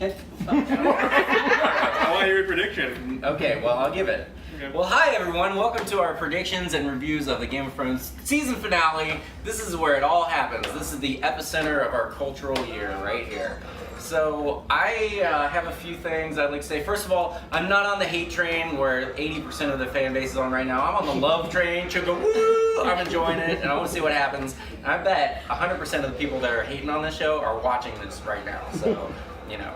I want to hear your prediction. Okay, well, I'll give it. Okay. Well, hi everyone. Welcome to our predictions and reviews of the Game of Thrones season finale. This is where it all happens. This is the epicenter of our cultural year right here. So I have a few things I'd like to say. First of all, I'm not on the hate train where 80% of the fan base is on right now. I'm on the love train. Go, woo! I'm enjoying it, and I want to see what happens. And I bet 100% of the people that are hating on this show are watching this right now. So, you know,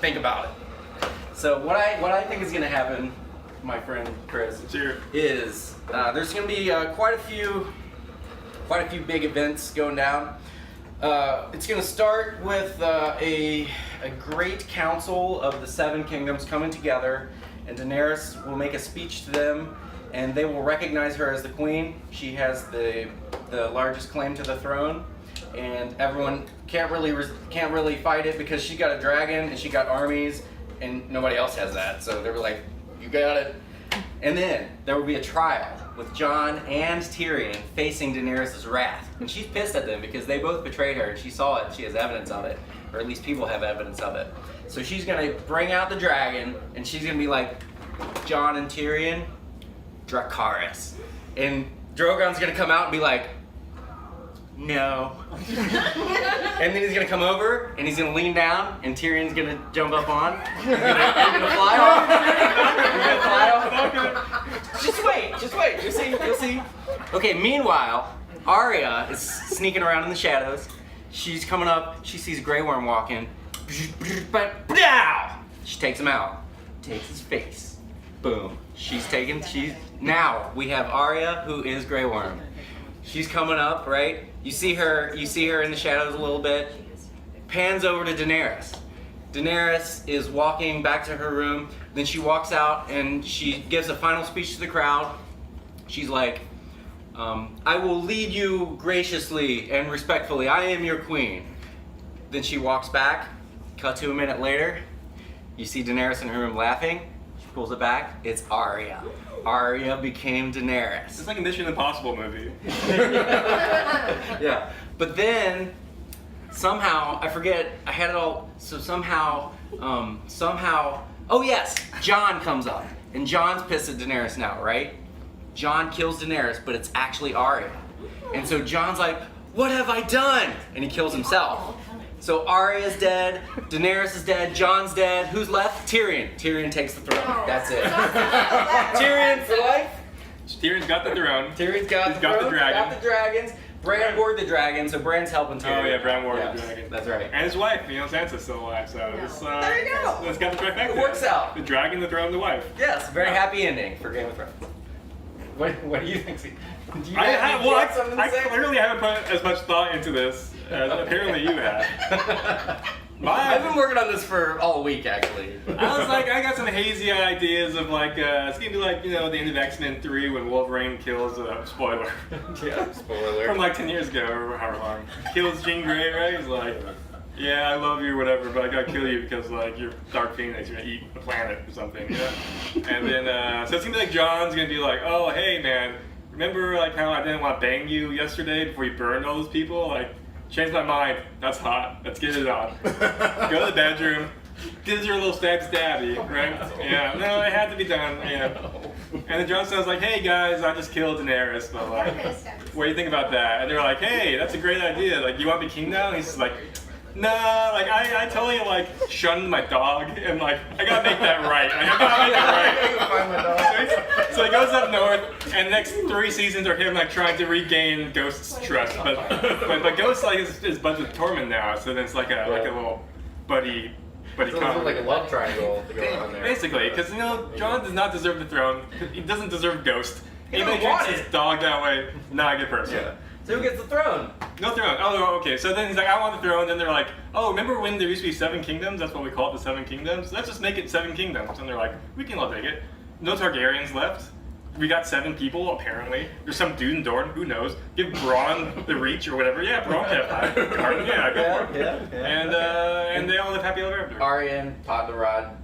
think about it. So what I think is going to happen, my friend Chris, is there's going to be quite a few big events going down. It's going to start with a great council of the Seven Kingdoms coming together, and Daenerys will make a speech to them, and they will recognize her as the queen. She has the largest claim to the throne, and everyone can't really fight it because she got a dragon and she got armies, and nobody else has that. So they were like, "You got it." And then there will be a trial with Jon and Tyrion facing Daenerys' wrath. And she's pissed at them because they both betrayed her and she saw it, she has evidence of it. Or at least people have evidence of it. So she's gonna bring out the dragon and she's gonna be like, Jon and Tyrion, Dracarys. And Drogon's gonna come out and be like, no. And then he's gonna come over and he's gonna lean down and Tyrion's gonna jump up on. You're gonna fly off. You're gonna fly off. Just wait. You'll see. Okay, meanwhile, Arya is sneaking around in the shadows. She's coming up, she sees Grey Worm walking. She takes him out. Takes his face. Boom. Now we have Arya, who is Grey Worm. She's coming up, right? You see her in the shadows a little bit. Pans over to Daenerys. Daenerys is walking back to her room. Then she walks out and she gives a final speech to the crowd. She's like, I will lead you graciously and respectfully. I am your queen. Then she walks back. Cut to a minute later. You see Daenerys in her room laughing. She pulls it back. It's Arya. Arya became Daenerys. It's like a Mission Impossible movie. Yeah. But then, somehow, I forget, I had it all, so somehow, oh yes, Jon comes up. And Jon's pissed at Daenerys now, right? Jon kills Daenerys, but it's actually Arya. And so Jon's like, what have I done? And he kills himself. So Arya's dead, Daenerys is dead, Jon's dead. Who's left? Tyrion. Tyrion takes the throne. That's it. Tyrion for life. Tyrion's got the throne. Tyrion's got the throne. Got the dragons. Bran bored the dragon, so Bran's helping Tyrion. Oh yeah, Bran bored the dragon. That's right. And his wife, Sansa's still alive, so there you go. Let's got the trifecta. It works out. The dragon, the throne, the wife. Yes, very happy ending for Game of Thrones. What do you think? I clearly haven't put as much thought into this as apparently you have. I've been working on this for all week, actually. I was like, I got some hazy ideas of like, it's gonna be like, the end of X-Men 3 when Wolverine kills, spoiler. Yeah, spoiler. From like 10 years ago or however long. Kills Jean Grey, right? He's like, yeah, I love you or whatever, but I gotta kill you because like you're Dark Phoenix, you're gonna eat a planet or something, And then, so it's gonna be like John's gonna be like, oh, hey man, remember like how I didn't want to bang you yesterday before you burned all those people? Like, changed my mind. That's hot. Let's get it on. Go to the bedroom. Gives her a little stabby, right? Yeah. No, it had to be done. Yeah. And then Jon Snow's like, hey guys, I just killed Daenerys, but like, what do you think about that? And they're like, hey, that's a great idea. Like, you want to be king now? And he's just like, nah, like I totally like shunned my dog and like I gotta make that right. I gotta make it right. So he goes up north and the next 3 seasons are him like trying to regain Ghost's trust. But Ghost like is buds with Tormund now, so then it's like a little buddy comedy. Like a love triangle to go on there. Basically, because Jon does not deserve the throne. He doesn't deserve Ghost. Even if he treats his dog that way, not a good person. Yeah. So who gets the throne? No throne. Oh, okay. So then he's like, I want the throne. Then they're like, oh, remember when there used to be 7 kingdoms? That's what we call it, the 7 kingdoms. Let's just make it 7 kingdoms. And they're like, we can all take it. No Targaryens left. We got 7 people, apparently. There's some dude in Dorne, who knows? Give Bronn the reach or whatever. Yeah, Bronn can have that. Yeah, go for it. Yeah. And they all live happy ever after. Arya and Pod the Rod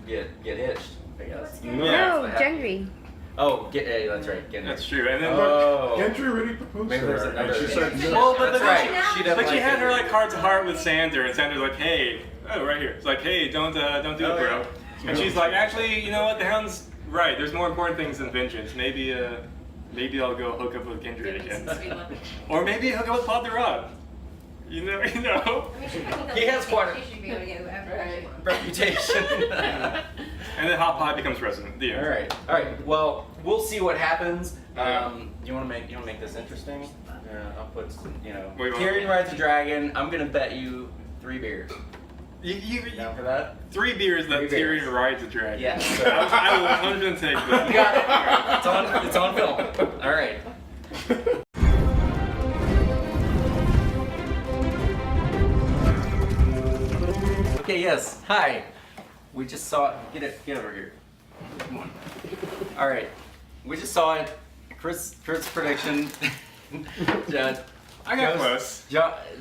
get hitched, I guess. No, Gendry. Oh, that's right. Gendry. That's true. And then Gendry really proposed to her. And she said, well, but that's right. She had her like heart to heart with Sandor, and Sandor's like, hey, Oh, right here. It's like, hey, don't do it, bro. yeah. And she's like, actually, you know what? The Hound's right. There's more important things than vengeance. Maybe I'll go hook up with Kindred again. Or maybe hook up with Pod the Rod. You know. I mean, He has quite a- should be able to get whoever he wants. Reputation. And then Hot Pie becomes president. The end. All right. Well, we'll see what happens. Yeah. You want to make this interesting? I'll put some, What do you want? Tyrion rides a dragon. I'm gonna bet you 3 beers. You Down for that? 3 beers that 3 beers. Tyrion rides a dragon. Yes. So I will 100% take that. you got it. It's on film. All right. Okay. Yes. Hi. We just saw it. Get over here. Come on. All right. We just saw it. Kurt's prediction. I got close.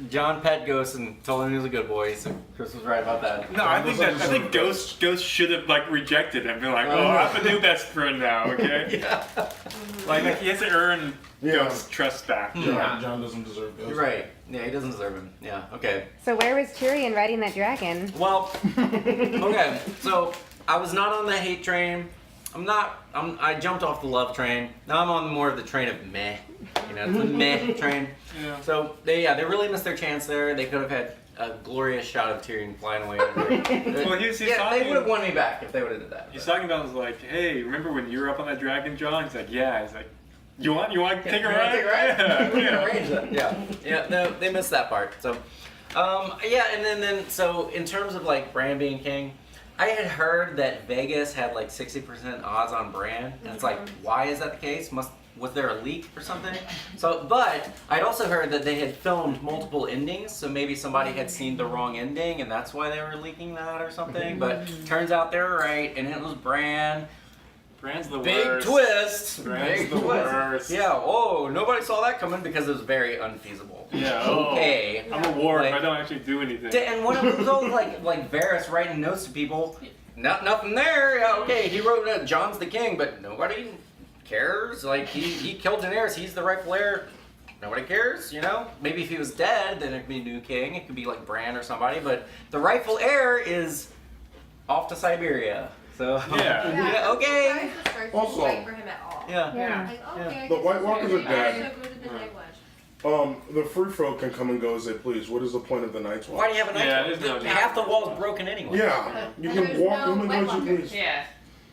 John pet Ghost and told him he was a good boy, so Chris was right about that. No, I think Ghost should have like rejected him, been like, oh, I'm a new best friend now, okay? Yeah. Like he has to earn Yeah. Ghost's trust back. John doesn't deserve this. You're right. Yeah, he doesn't deserve him. Yeah. Okay. So where was Tyrion riding that dragon? Well. Okay. So I was not on the hate train. I jumped off the love train. Now I'm on more of the train of meh. The meh train. Yeah. So they really missed their chance there. They could have had a glorious shot of Tyrion flying away. Well, he's they talking. would have won me back if they would have did that. He's talking about was like, hey, remember when you were up on that dragon, John? He's like, yeah. He's like, you want to take a ride? Yeah. We can Yeah. arrange that. Yeah. No, they missed that part. So, and then so in terms of like Bran being king, I had heard that Vegas had like 60% odds on Bran, and it's like, why is that the case? Was there a leak or something? So, but I'd also heard that they had filmed multiple endings, so maybe somebody had seen the wrong ending, and that's why they were leaking that or something. But turns out they were right, and it was Bran. Bran's the Big worst. twist. Bran's Big the twist. worst. Yeah. Oh, nobody saw that coming because it was very unfeasible. Yeah. Okay. I'm a ward, Like- but I don't actually do anything. And one of them was all like Varys writing notes to people. Nothing there. Yeah, okay, he wrote John's the king, but nobody cares. Like he killed Daenerys. He's the rightful heir. Nobody cares. Maybe if he was dead, then it could be a new king. It could be like Bran or somebody. But the rightful heir is off to Siberia. So Yeah. Okay. Also- Fight for him at all. Yeah. Yeah. Like, okay, I The guess White it's Walkers fair. are dead. So go to the Night Watch. The free folk can come and go as they please. What is the point of the Night's Watch? Why do you have a night? Yeah, there's no- Half the wall's broken anyway. Yeah, you There's can walk no in the White night you Walkers. please. Yeah.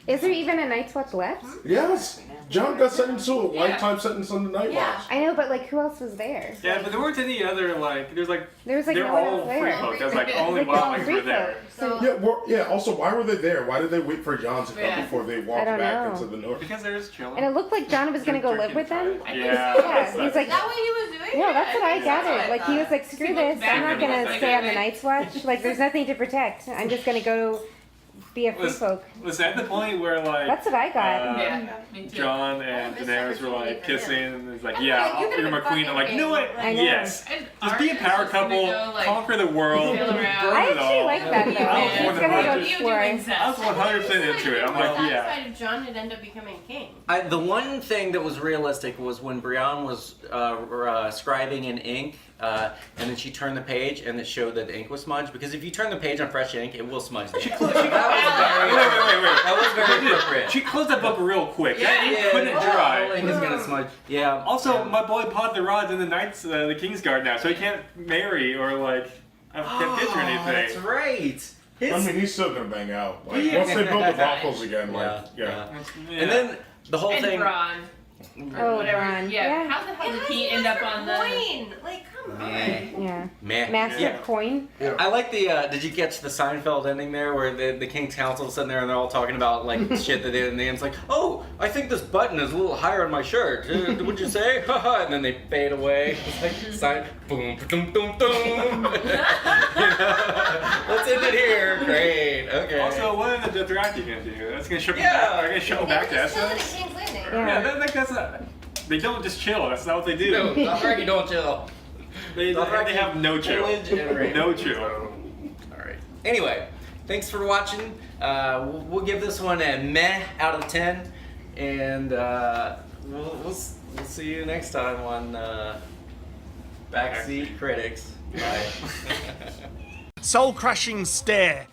Is there even a Night's Watch left? Yes, John got sentenced to a lifetime sentence on the Night Yeah. Watch. I know, but like who else was there? Yeah, but there weren't any other There was like they're no one all else free there. folk. There's like only Like, all wildlings free were there. folk. So Yeah, also, why were they there? Why did they wait for John to come Yeah. before they walked I don't back know. into the north? Because they're just chilling. And it looked like John was gonna go live with them. Yeah. Yeah, he's is like, that what he was doing? no, that's what I That's gathered. what Like he was like, He screw looked this. back I'm not and he was gonna like, stay on the okay. Night's Watch. Like there's nothing to protect. I'm just gonna go be a free folk. Was that the point where like That's what I got. Yeah. Me too. John and Oh, this Daenerys were opportunity like for him. kissing and it's like, I yeah, feel like you could've you're my been queen. I'm like, you know what? fucking I know. Yes. And Just be a Arya's power just gonna couple, go, like, conquer the world, sail burn around. it I actually all. like that though. Yeah. He's gonna go You explore. I was 100% into it. I'm like, yeah. satisfied if John had ended up becoming king. The one thing that was realistic was when Brienne was scribing in ink, and then she turned the page and it showed that the ink was smudged. Because if you turn the page on fresh ink, it will smudge the ink. Wait. That was very appropriate. She closed that book real quick. Yeah, That ink Yeah, couldn't the dry. whole ink is gonna smudge. Yeah. Also, my boy Pod the Rod's in the Knights, the Kingsguard now, so he can't marry or like have kids or anything. That's right. I mean, he's still gonna bang out. Like, Yeah. once they build the brothels again, like, Yeah. Yeah. And then the whole And thing. Bronn. Oh, Whatever. Bronn. Yeah. Yeah. How the hell It did has he an end up extra on the? coin. Like, come on. Yeah. Meh. Massive Yeah. coin. I like the. Did you catch the Seinfeld ending there, where the King's Council is sitting there and they're all talking about like shit that they did, and the end's like, "Oh, I think this button is a little higher on my shirt. What'd you say?" Haha, and then they fade away. It's like sign, boom, boom, boom, boom. Let's end it here. Great. Okay. Also, what are the Dothraki gonna do? That's gonna ship them Yeah. back. They're gonna ship them back to They were just chilling Essos. at King's Landing. Yeah. That's not. They don't just chill. That's not what they do. no, Dothraki don't chill. They have no chill. Pillage and rape. No chill. All right. Anyway, thanks for watching. We'll give this one a meh out of 10, and we'll see you next time on Backseat Critics. Bye. soul-crushing stare